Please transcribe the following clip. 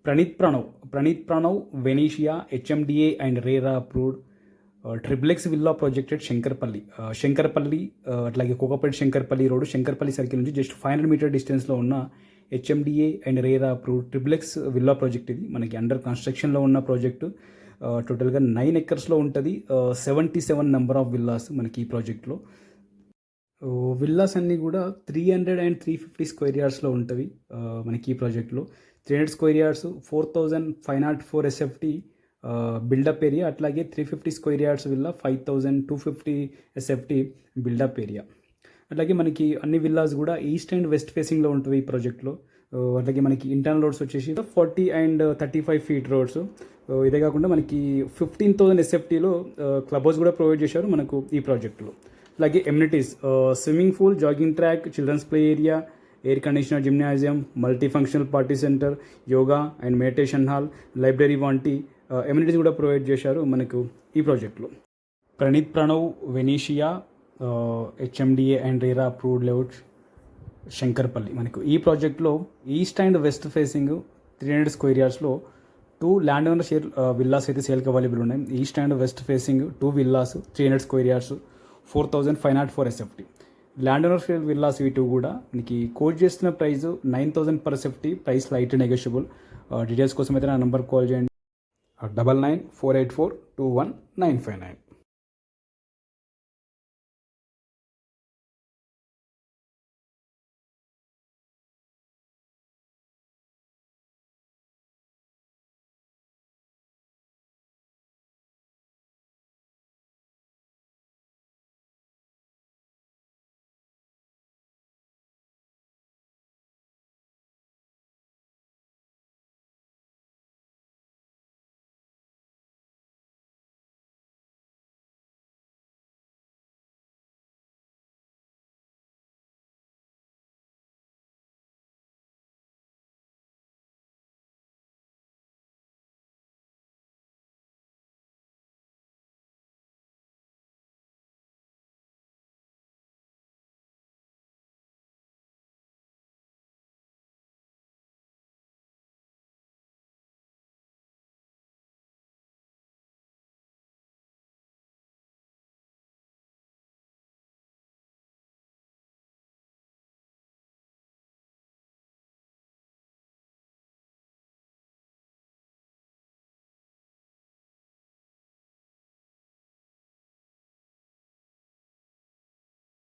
Praneeth Pranav Venetia HMDA and RERA approved triplex villa projected Shankarpalli అట్లాగే Kokapet Shankarpalli road Shankarpalli circle నుంచి just 500 metre డిస్టెన్స్లో ఉన్న HMDA and RERA approved triplex villa project. ఇది మనకి under కన్స్ట్రక్షన్లో ఉన్న ప్రాజెక్టు. టోటల్గా 9 ఎకర్స్లో ఉంటుంది. 77 నెంబర్ ఆఫ్ విల్లాస్ మనకి ఈ ప్రాజెక్ట్లో. విల్లాస్ అన్నీ కూడా 300 అండ్ 350 స్క్వేర్ యార్డ్స్లో ఉంటుంది మనకి ఈ ప్రాజెక్ట్లో. 300 square yards 4504 SFT buildup area, అట్లాగే 350 square yards villa 5250 SFT buildup area. అట్లాగే మనకి అన్ని విల్లాస్ కూడా ఈస్ట్ అండ్ వెస్ట్ ఫేసింగ్లో ఉంటుంది ఈ ప్రాజెక్ట్లో. అట్లాగే మనకి ఇంటర్నల్ రోడ్స్ వచ్చేసి 40 అండ్ 35 ఫీట్ రోడ్స్. ఇదే కాకుండా మనకి 15,000 ఎస్ఎఫ్టీలో క్లబ్ హౌస్ కూడా ప్రొవైడ్ చేశారు మనకు ఈ ప్రాజెక్టులో. అలాగే amenities swimming pool, jogging track, children's play area, air conditioner gymnasium, multi functional party centre, yoga and meditation hall, library వంటి ఎమ్యూనిటీస్ కూడా ప్రొవైడ్ చేశారు మనకు ఈ ప్రాజెక్ట్లో. Praneeth Pranav Venetia HMDA and RERA approved layout Shankarpalli. మనకు ఈ ప్రాజెక్ట్లో east and west facing 300 square యార్డ్స్లో 2 ల్యాండ్ ఓనర్ షేర్ విల్లాస్ అయితే సేల్కి అవైలబుల్ ఉన్నాయి. East and west facing 2 villas 300 square yards 4504 SFT. Land owner share villas ఇవి 2 కూడా మనకి కోట్ చేస్తున్న price 9000 per SFT. Price light negotiable. Details కోసం అయితే నా నెంబర్ కాల్ చేయండి 9948421959.